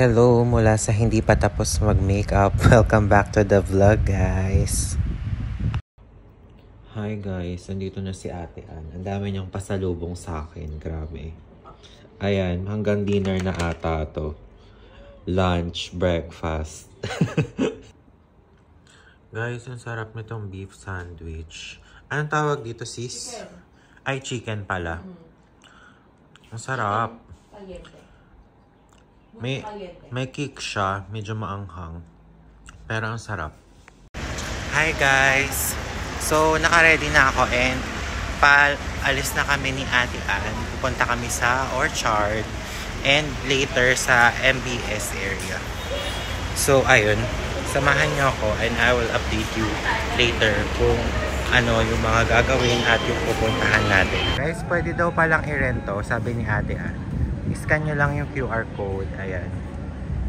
Hello mula sa hindi pa tapos mag-makeup. Welcome back to the vlog, guys. Hi guys, nandito na si Ate Ann. Ang dami niyang pasalubong sa akin. Grabe. Ayan, hanggang dinner na ata to. Lunch, breakfast. Guys, ang sarap nitong beef sandwich. Anong tawag dito, sis? Chicken. Ay, chicken pala. Ang sarap. May kick siya, medyo maanghang. Pero ang sarap. Hi guys! So, naka-ready na ako and alis na kami ni Ate Ann. Pupunta kami sa Orchard and later sa MBS area. So, ayun. Samahan niyo ako and I will update you later kung ano yung mga gagawin at yung pupuntahan natin. Guys, pwede daw palang i-rento, sabi ni Ate Ann. I-scan nyo lang yung QR code. Ayan.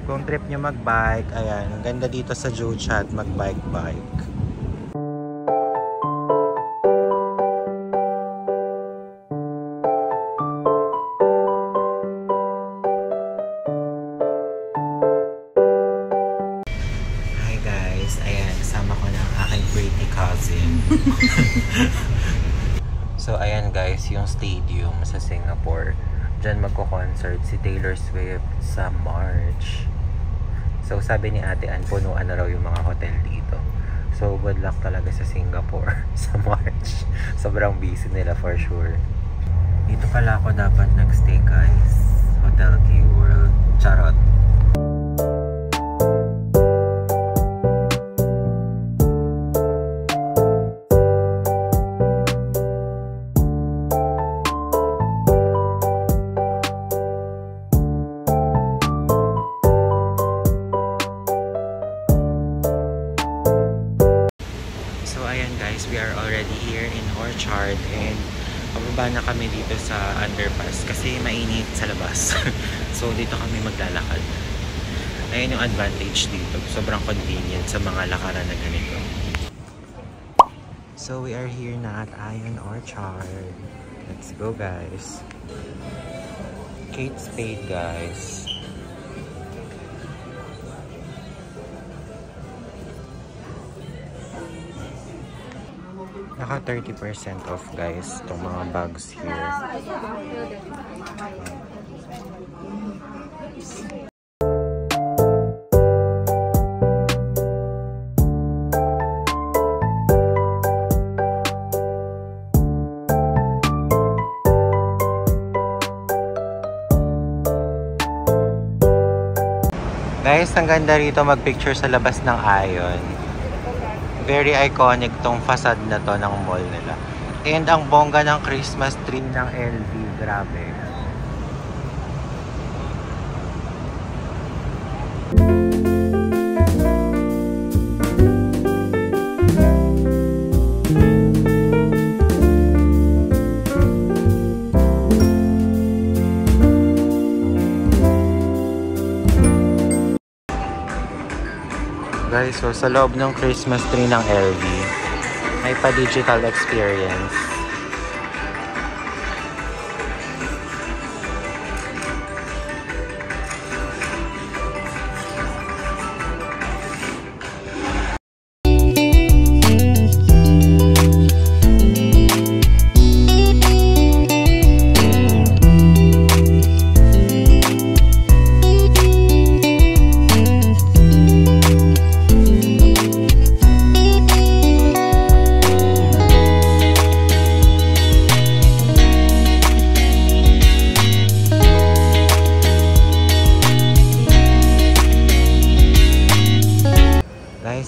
Kung trip nyo mag-bike, ayan. Ang ganda dito sa Jochat, mag-bike-bike. Hi guys. Ayan. Kasama ko ng aking pretty cousin. So, ayan guys. Yung stadium sa Singapore. Diyan magko-concert si Taylor Swift sa March. So, sabi ni Ate Ann, punuan na raw yung mga hotel dito. So, good luck talaga sa Singapore sa March. Sobrang busy nila for sure. Dito pala ako dapat nag-stay guys. Hotel Key World. Charot. We are already here in Orchard and pababa na kami dito sa underpass kasi mainit sa labas. So dito kami maglalakad. Ayun yung advantage dito. Sobrang convenient sa mga lakaran na ganito. So we are here na at Ion Orchard. Let's go guys. Kate Spade guys. Naka 30% off guys itong mga bags here. Guys, ang ganda rito mag-picture sa labas ng Ion. Very iconic tong facade na to ng mall nila. And ang bongga ng Christmas tree ng LV. Grabe. Guys, so sa loob ng Christmas tree ng LV, may pa-digital experience.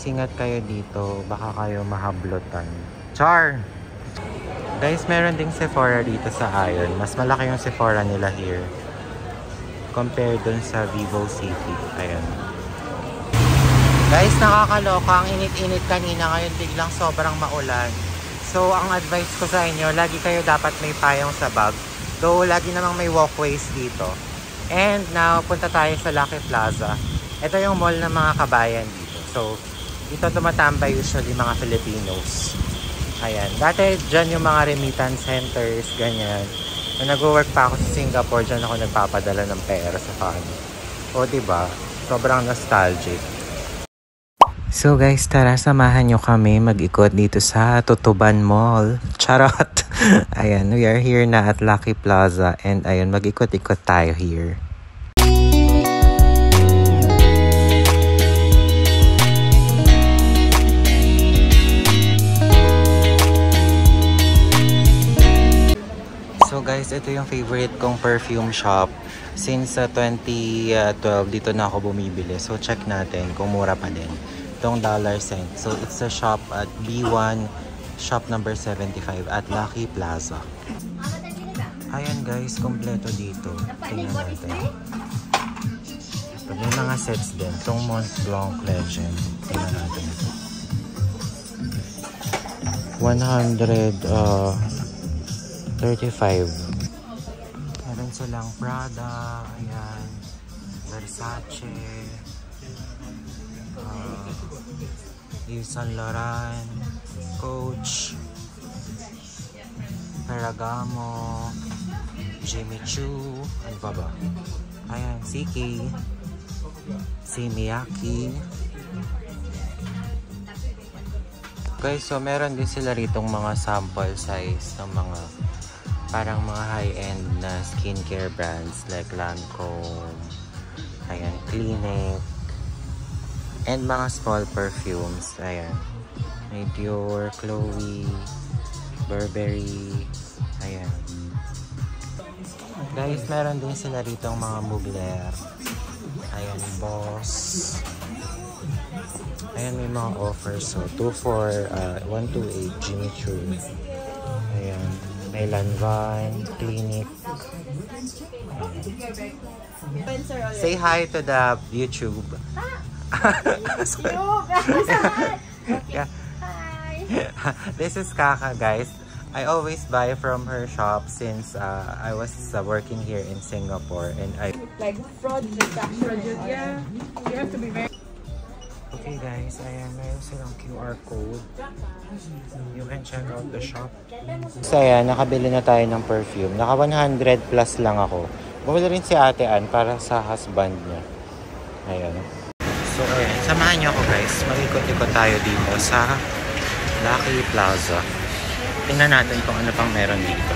Ingat kayo dito, baka kayo mahablutan. Char! Guys, meron ding Sephora dito sa Ion. Mas malaki yung Sephora nila here compared dun sa Vivo City. Ayan. Guys, nakakaloka. Ang init-init kanina, ngayon biglang sobrang maulan. So, ang advice ko sa inyo, lagi kayo dapat may payong sa bag. Though, lagi namang may walkways dito. And now, punta tayo sa Lucky Plaza. Ito yung mall ng mga kabayan dito. So, dito tumatambay usually mga Filipinos. Ayan. Dati dyan yung mga remittance centers, ganyan. Nung nag-work pa ako sa Singapore, dyan ako nagpapadala ng pera sa family. O, diba? Sobrang nostalgic. So guys, tara samahan nyo kami mag-ikot dito sa Tutuban Mall. Charot! Ayan, we are here na at Lucky Plaza and ayun, mag-ikot-ikot tayo here. So guys, ito yung favorite kong perfume shop. Since 2012, dito na ako bumibili. So check natin kung mura pa din. Itong $. So it's a shop at B1, shop number 75 at Lucky Plaza. Ayan guys, kompleto dito. Tingnan natin. Ito, may mga sets din. Itong Mont Blanc Legend. Tingnan natin ito. 135. Meron silang Prada, ayan, Versace, Yves Saint Laurent, Coach, Ferragamo, Jimmy Choo, ano pa ba? Ayan, CK, Miyake. Guys, so meron din sila ritong mga sample size ng mga parang mga high-end na skincare brands like Lancome, ayan, Clinique, and mga small perfumes, ayan, may Dior, Chloe, Burberry, ayan. Guys, meron din sila ritong mga Mugler, ayan, Boss, ayan, may mga offers, so 128 Jimmy Choo, ayan, may Lanvin, Clinique. Say hi to the YouTube. Yeah. Hi. This is Kaka, guys. I always buy from her shop since I was working here in Singapore, and I Like fraud detection. Yeah. You have to be very. Okay guys, ayan, mayroon silang QR code. You can check out the shop. So ayan, nakabili na tayo ng perfume. Naka 100 plus lang ako. Bumili rin si Ate Ann para sa husband niya. Ayan. So ayan, samahan niyo ako guys. Mag-ikot-ikot tayo dito sa Lucky Plaza. Tingnan natin kung ano pang meron dito.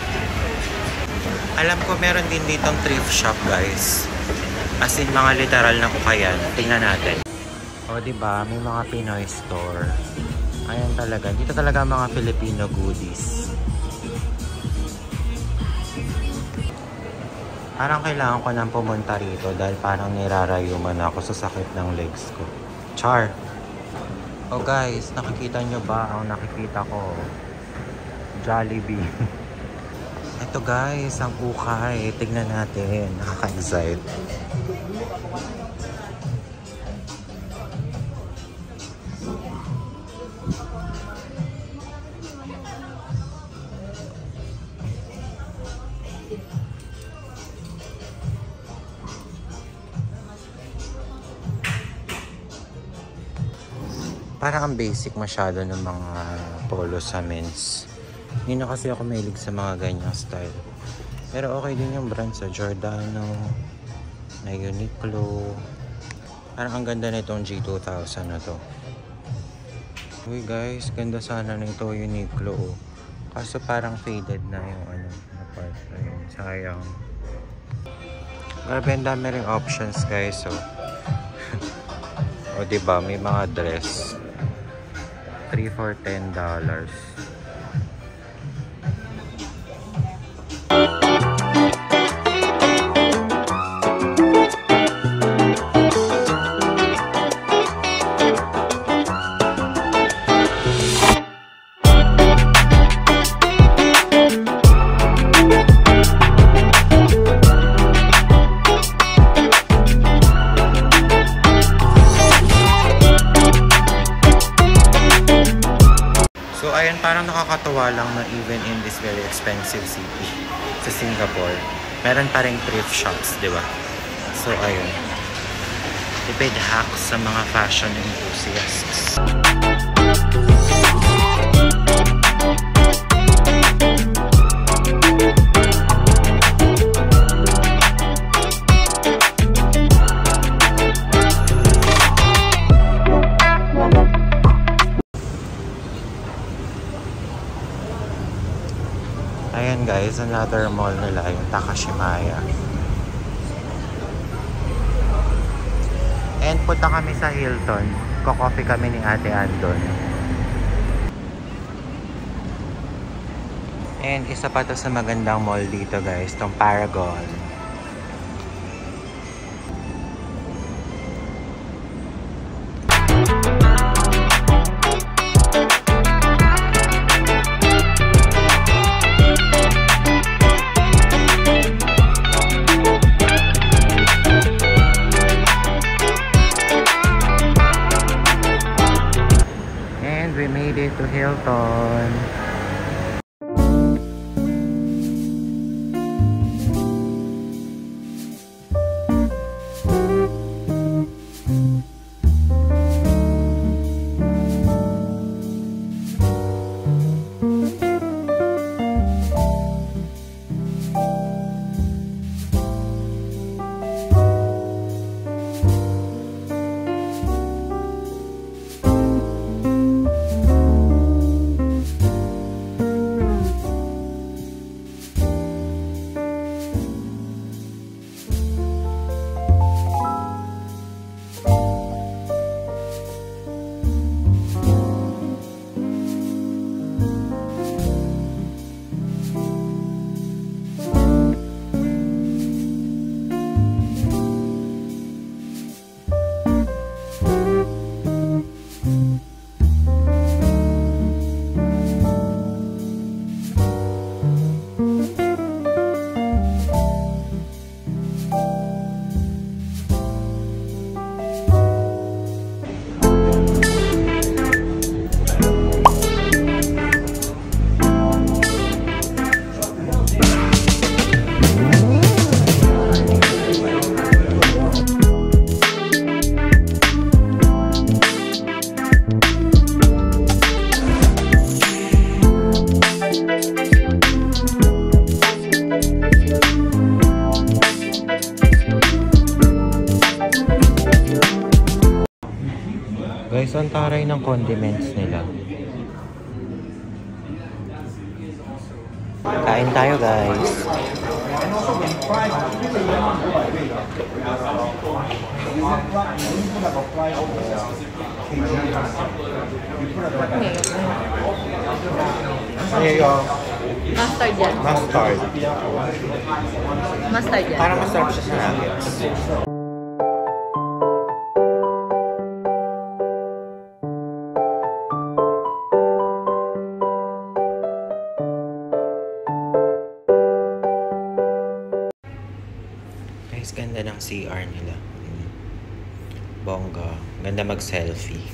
Alam ko meron din ditong thrift shop guys. As in mga literal na kukayan. Tingnan natin. O, diba? May mga Pinoy store. Ayan talaga. Dito talaga mga Filipino goodies. Parang kailangan ko nang pumunta rito dahil parang nirarayuman ako sa sakit ng legs ko. Char! O guys, nakikita nyo ba ang nakikita ko? Jollibee. Ito guys, ang ukay. Tignan natin. Nakaka-excite. Parang ang basic masyado ng mga polo sa men's. Hindi na kasi ako mahilig sa mga ganyang style. Pero okay din yung brand sa Giordano, na Uniqlo. Parang ang ganda na itong G2000 na to. Uy guys, ganda sana na ito Uniqlo. Kaso parang faded na yung ano, na part. Ayun, sayang. Grabe, ang dami ring options guys. So. O diba, may mga dress. 3 for $10. Ayan, parang nakakatawa lang na even in this very expensive city sa Singapore, meron pa rin thrift shops, di ba? So, ayun. Tipid hacks sa mga fashion enthusiasts. another mall nila, yung Takashimaya. And punta kami sa Hilton. Ko-coffee kami ni Ate Andon. And isa pa to sa magandang mall dito guys, tong Paragon. And we made it to Hilton. Guys, ang taray ng condiments nila. Kain tayo, guys. Mustard yan. Mustard. Mustard yan. Parang masarap siya sa nuggets. Guys, ganda ng CR nila. Bongga. Ganda mag-selfie.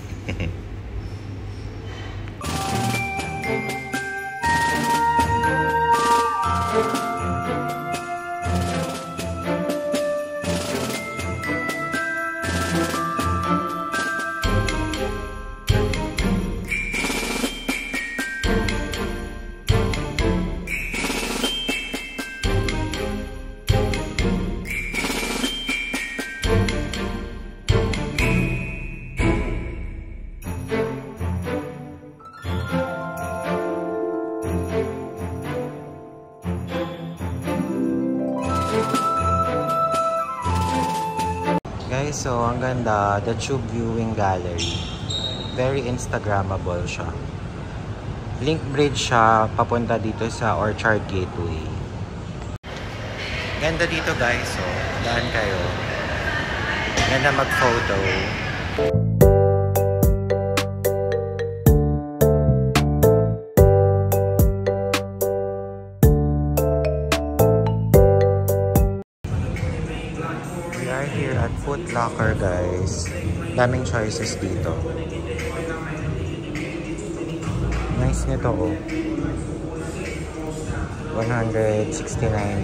Guys, so ang ganda, the Tube Viewing Gallery. Very Instagrammable siya. Link bridge siya papunta dito sa Orchard Gateway. Ganda dito guys, so daan kayo. Ganda mag-photo. Here at Foot Locker guys. Daming choices dito. Nice nito oh. $169.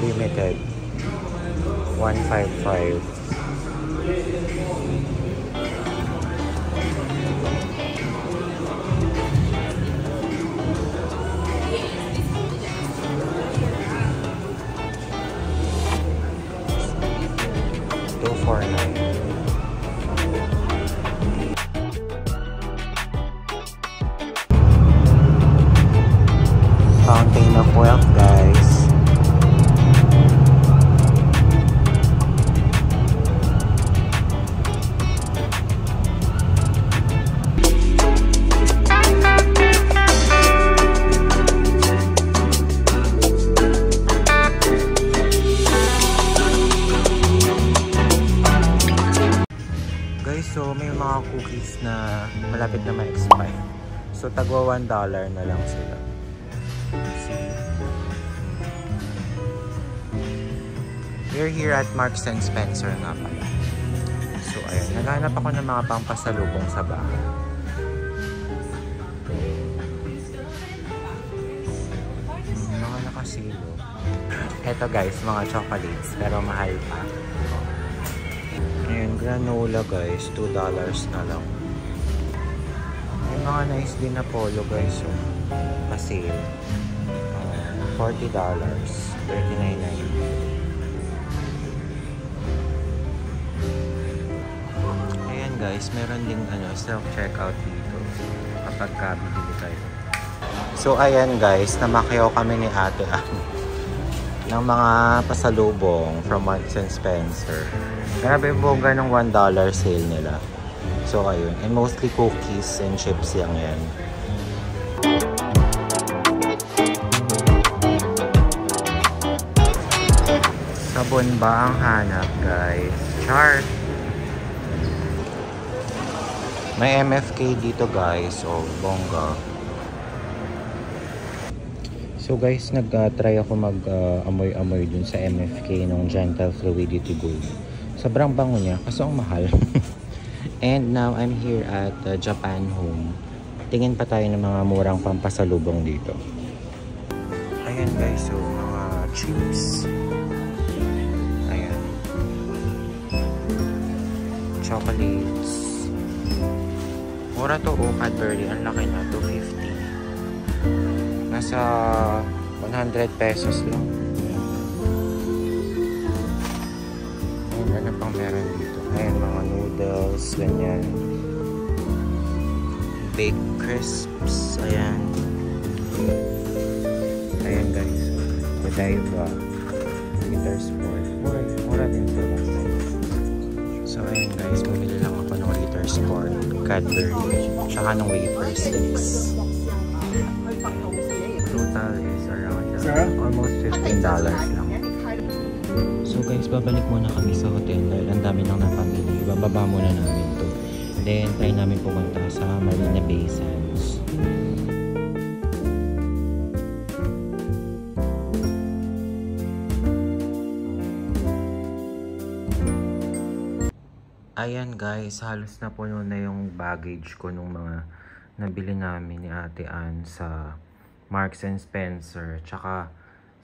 Limited. 155. So, tagwa $1 na lang sila. See? We're here at Marks and Spencer nga pala. So, ayun. Naghanap ako ng mga pampasalubong sa bahay. Mga nakasilo. Eto guys, mga chocolates. Pero mahal pa. Ayun, granola guys. $2 na lang. May mga nice din na polo guys. So, pa-sale. $40. $39.90. Guys, meron ding self-checkout dito kapag bibili kayo. So ayan guys, namakyaw kami ni Ate ng mga pasalubong from Marks and Spencer. Grabe yung bongga ng $1 sale nila. So ayun, and mostly cookies and chips lang yan. Sabon ba ang hanap guys? Char! May MFK dito guys, oh, bongga. So guys, nag-try ako mag-amoy-amoy dun sa MFK ng Gentle Fluidity Gold. Sobrang bango niya, kaso ang mahal. And now, I'm here at Japan Home. Tingin pa tayo ng mga murang pampasalubong dito. Ayan guys, so mga chips. Ayan. Chocolates. Mura to, Cadbury. Ang laki na, $2.50. Nasa 100 pesos lang. Ayan, ano pang meron dito? Ayan, mga noodles, ganyan. Baked crisps, ayan. Ayan guys, Godiva, Guitar Sport. Mura din ito lang. So ayan guys, bumili lang ako ng Guitar Sport, Cadbury, tsaka ng wafer sticks. Total is around almost $15 lang. So guys, babalik muna kami sa hotel dahil ang dami nang napamili. Bababa muna namin to. Then try namin pumunta sa Marina Bay Sands. Ayan guys, halos na puno na yung baggage ko nung mga nabili namin ni Ate Ann sa Marks and Spencer tsaka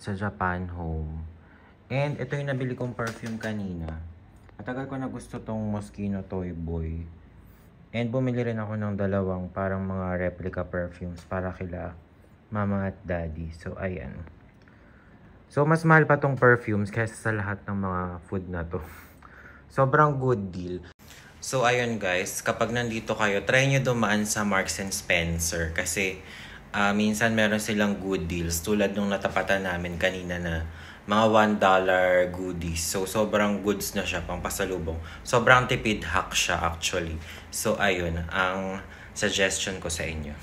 sa Japan Home. And ito yung nabili kong perfume kanina. Matagal ko na gusto tong Moschino Toy Boy. And bumili rin ako ng dalawang parang mga replica perfumes para kila mama at daddy. So ayan. So mas mahal pa tong perfumes kaysa sa lahat ng mga food na to. Sobrang good deal. So, ayun guys, kapag nandito kayo, try nyo dumaan sa Marks and Spencer kasi minsan meron silang good deals tulad nung natapatan namin kanina na mga $1 goodies. So, sobrang goods na siya pang pasalubong. Sobrang tipid hack siya actually. So, ayun, ang suggestion ko sa inyo.